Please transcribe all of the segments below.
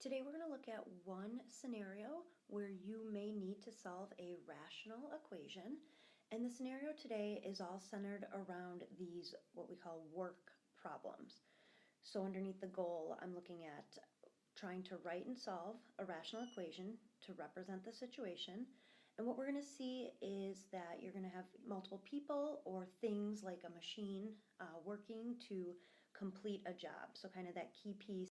Today we're going to look at one scenario where you may need to solve a rational equation. And the scenario today is all centered around these what we call work problems. So underneath the goal, I'm looking at trying to write and solve a rational equation to represent the situation. And what we're going to see is that you're going to have multiple people or things like a machine working to complete a job. So kind of that key piece.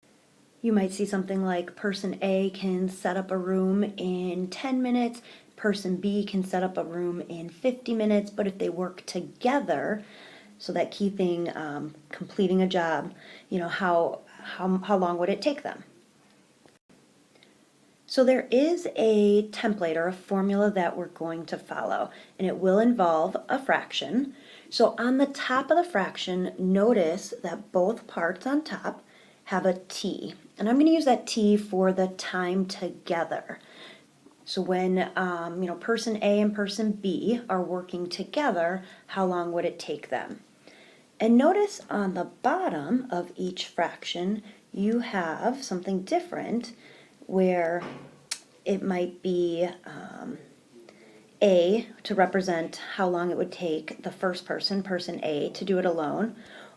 You might see something like person A can set up a room in 10 minutes, person B can set up a room in 50 minutes, but if they work together, so that key thing, completing a job, how long would it take them? So there is a template or a formula that we're going to follow, and it will involve a fraction. So on the top of the fraction, notice that both parts on top have a t, and I'm going to use that t for the time together. So when person A and person B are working together, how long would it take them? And notice on the bottom of each fraction, you have something different where it might be A to represent how long it would take the first person, person A, to do it alone.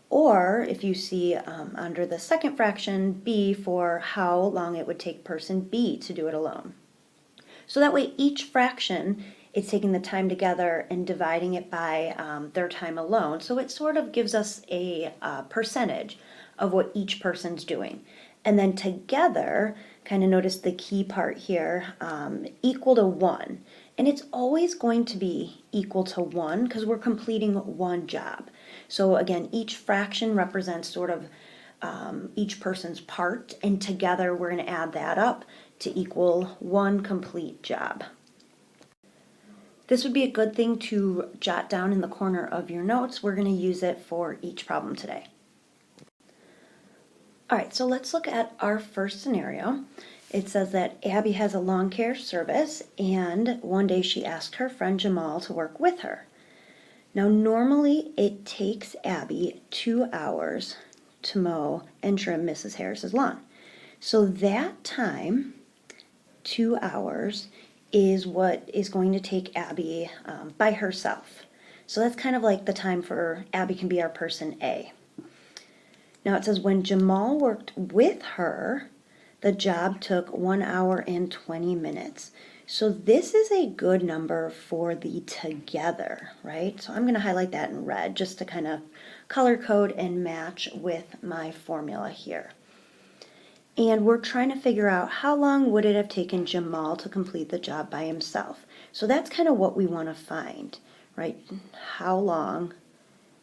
Or if you see under the second fraction, B for how long it would take person B to do it alone. So that way each fraction is taking the time together and dividing it by their time alone. So it sort of gives us a percentage of what each person's doing. And then together, kind of notice the key part here, equal to 1. And it's always going to be equal to 1 because we're completing one job. So again, each fraction represents sort of each person's part, and together we're going to add that up to equal one complete job. This would be a good thing to jot down in the corner of your notes. We're going to use it for each problem today. All right, so let's look at our first scenario. It says that Abby has a lawn care service, and one day she asked her friend Jamal to work with her. Now, normally it takes Abby 2 hours to mow and trim Mrs. Harris's lawn. So that time, 2 hours, is what is going to take Abby by herself. So that's kind of like the time for Abby can be our person A. Now it says when Jamal worked with her, the job took 1 hour and 20 minutes. So this is a good number for the together, right? So I'm going to highlight that in red just to kind of color code and match with my formula here. And we're trying to figure out how long would it have taken Jamal to complete the job by himself. So that's kind of what we want to find, right? How long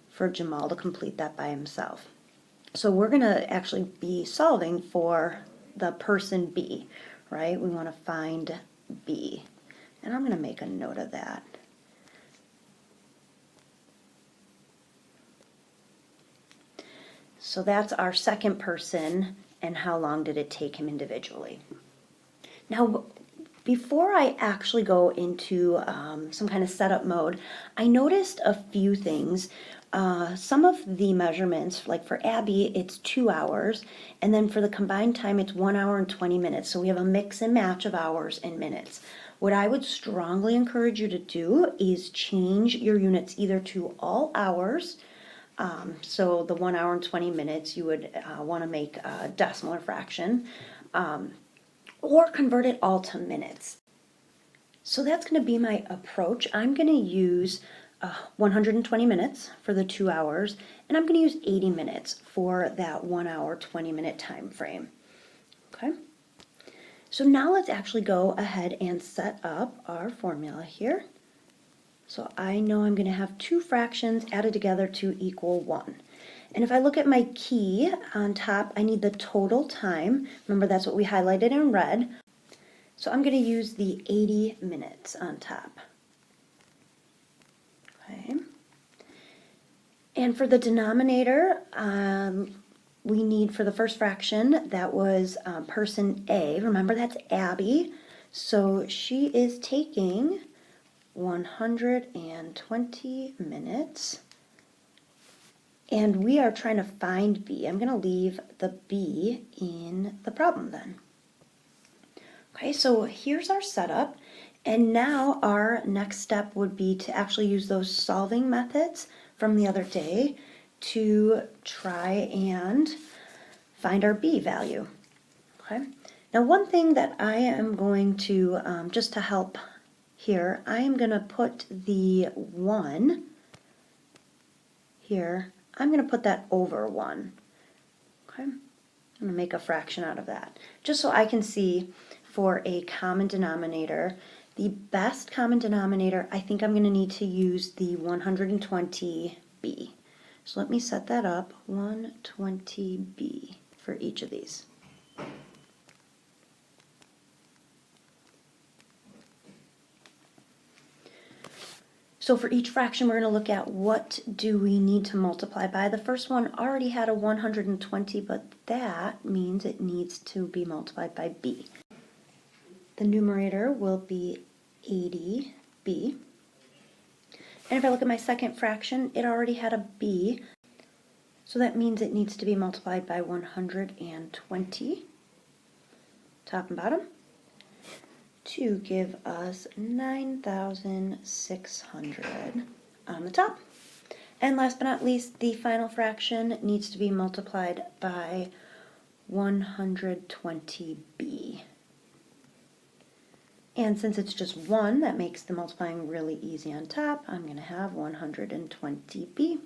for Jamal to complete that by himself. So we're going to actually be solving for the person B, right? We want to find B. And I'm going to make a note of that. So that's our second person, and how long did it take him individually. Now, before I actually go into some kind of setup mode, I noticed a few things. Some of the measurements, like for Abby, it's 2 hours, and then for the combined time, it's 1 hour and 20 minutes. So we have a mix and match of hours and minutes. What I would strongly encourage you to do is change your units either to all hours. So the 1 hour and 20 minutes, you would want to make a decimal or fraction, or convert it all to minutes. So that's going to be my approach. I'm going to use 120 minutes for the 2 hours, and I'm going to use 80 minutes for that 1 hour, 20 minute time frame. Okay? So now let's actually go ahead and set up our formula here. So I know I'm going to have two fractions added together to equal 1. And if I look at my key on top, I need the total time. Remember, that's what we highlighted in red. So I'm going to use the 80 minutes on top. Okay. And for the denominator, we need for the first fraction, that was person A. Remember, that's Abby. So she is taking 120 minutes. And we are trying to find B. I'm going to leave the B in the problem then. Okay, so here's our setup. And now our next step would be to actually use those solving methods from the other day to try and find our b value. Okay. Now one thing that I am going to, just to help here, I am going to put the 1 here. I'm going to put that over 1. Okay. I'm going to make a fraction out of that, just so I can see for a common denominator. The best common denominator, I think I'm going to need to use the 120b. So let me set that up, 120b for each of these. So for each fraction, we're going to look at what do we need to multiply by. The first one already had a 120, but that means it needs to be multiplied by b. The numerator will be 80b. And if I look at my second fraction, it already had a b, so that means it needs to be multiplied by 120, top and bottom, to give us 9,600 on the top. And last but not least, the final fraction needs to be multiplied by 120b. And since it's just 1, that makes the multiplying really easy on top. I'm going to have 120b.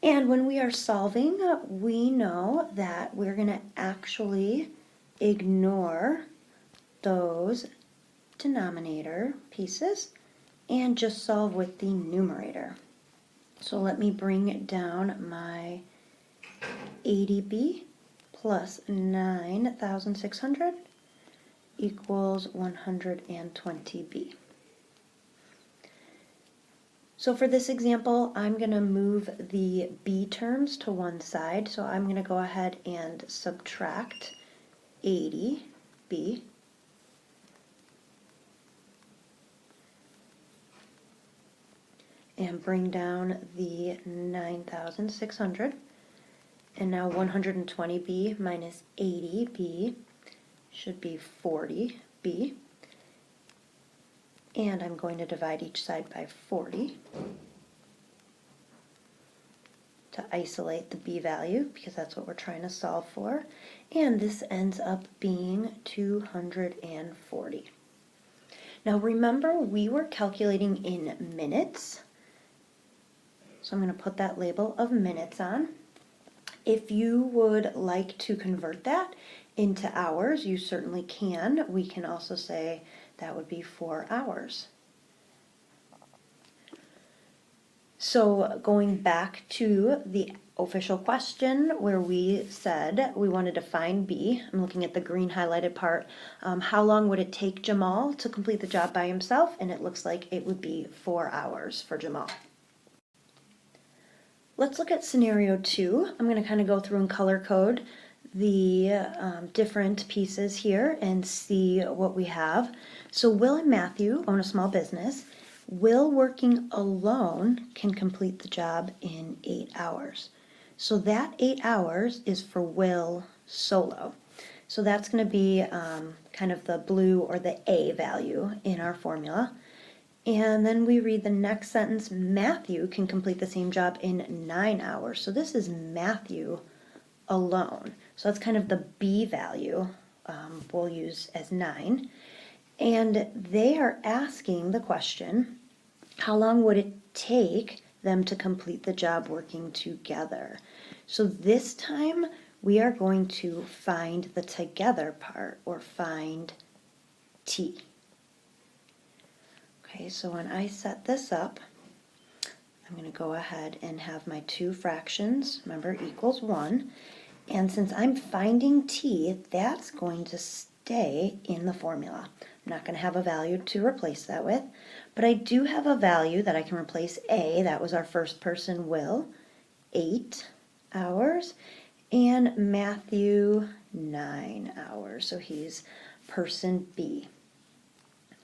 And when we are solving, we know that we're going to actually ignore those denominator pieces and just solve with the numerator. So let me bring down my 80b plus 9,600 equals 120b. So for this example, I'm going to move the b terms to one side. So I'm going to go ahead and subtract 80b and bring down the 9,600. And now 120b minus 80b should be 40b. And I'm going to divide each side by 40 to isolate the b value, because that's what we're trying to solve for. And this ends up being 240. Now remember, we were calculating in minutes, so I'm going to put that label of minutes on. If you would like to convert that into hours, you certainly can. We can also say that would be 4 hours. So going back to the official question where we said we wanted to find B, I'm looking at the green highlighted part. How long would it take Jamal to complete the job by himself? And it looks like it would be 4 hours for Jamal. Let's look at scenario 2. I'm going to kind of go through and color code the different pieces here and see what we have. So Will and Matthew own a small business. Will, working alone, can complete the job in 8 hours. So that 8 hours is for Will solo. So that's going to be kind of the blue or the A value in our formula. And then we read the next sentence, Matthew can complete the same job in 9 hours. So this is Matthew alone. So that's kind of the B value we'll use as 9. And they are asking the question, how long would it take them to complete the job working together? So this time we are going to find the together part, or find T. Okay, so when I set this up, I'm going to go ahead and have my 2 fractions, remember, equals 1. And since I'm finding T, that's going to stay in the formula. I'm not going to have a value to replace that with, but I do have a value that I can replace A, that was our first person, Will, 8 hours, and Matthew, 9 hours. So he's person B.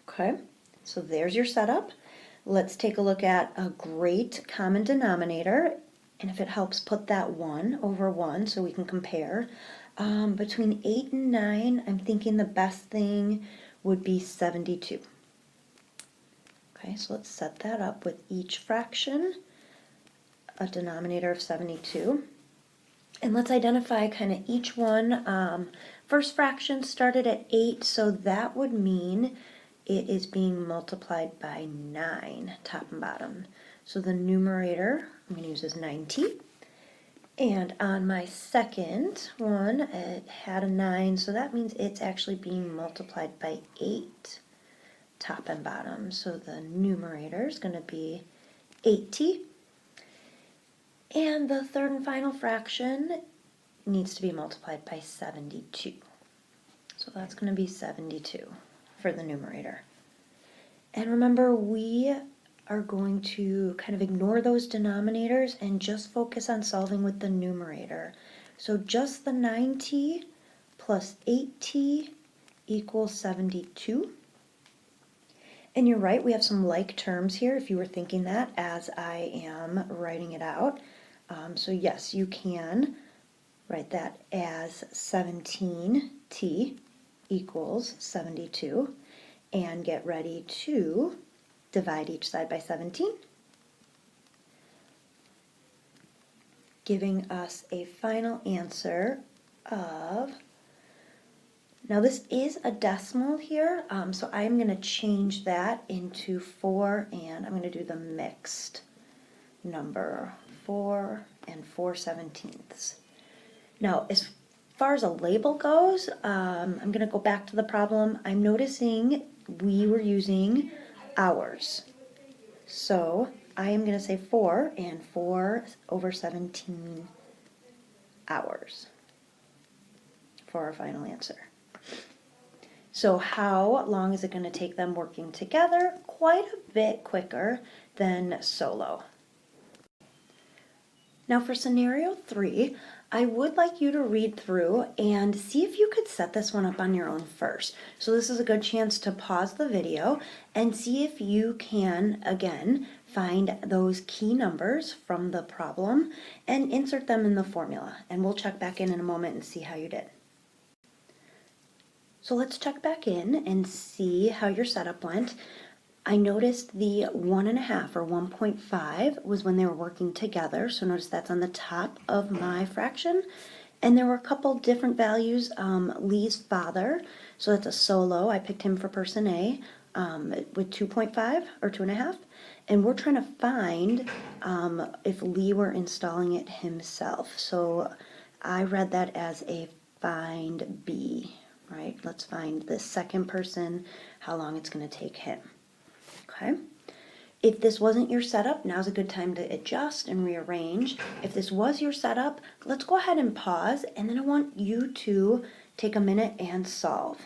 Okay. So there's your setup. Let's take a look at a great common denominator And if it helps, put that 1 over 1 so we can compare. Between 8 and 9, I'm thinking the best thing would be 72. Okay, so let's set that up with each fraction, a denominator of 72. And let's identify kind of each one. First fraction started at 8, so that would mean it is being multiplied by 9, top and bottom. So the numerator I'm going to use is 9t. And on my second one, it had a 9, so that means it's actually being multiplied by 8, top and bottom. So the numerator is going to be 8t. And the third and final fraction needs to be multiplied by 72. So that's going to be 72 for the numerator. And remember, we are going to kind of ignore those denominators and just focus on solving with the numerator. So just the 9t plus 8t equals 72. And you're right, we have some like terms here if you were thinking that as I am writing it out. So yes, you can write that as 17t equals 72 and get ready to divide each side by 17, giving us a final answer of, now this is a decimal here, so I'm going to change that into 4, and I'm going to do the mixed number, 4 and 4/17. Now, as far as a label goes, I'm going to go back to the problem. I'm noticing we were using hours. So I am going to say 4 and 4 over 17 hours for our final answer. So how long is it going to take them working together? Quite a bit quicker than solo. Now for scenario 3, I would like you to read through and see if you could set this one up on your own first. So this is a good chance to pause the video and see if you can, again, find those key numbers from the problem and insert them in the formula. And we'll check back in a moment and see how you did. So let's check back in and see how your setup went. I noticed the 1.5 or 1.5 was when they were working together. So notice that's on the top of my fraction. And there were a couple different values. Lee's father, so that's a solo. I picked him for person A with 2.5 or 2.5. And we're trying to find if Lee were installing it himself. So I read that as a find B, right? Let's find the second person, how long it's going to take him. Okay. If this wasn't your setup, now's a good time to adjust and rearrange. If this was your setup, let's go ahead and pause, and then I want you to take a minute and solve.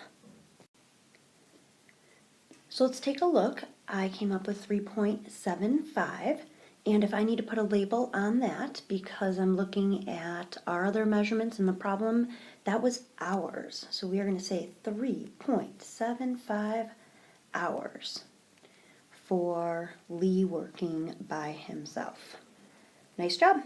So let's take a look. I came up with 3.75, and if I need to put a label on that because I'm looking at our other measurements in the problem, that was hours. So we are going to say 3.75 hours for Lee working by himself. Nice job.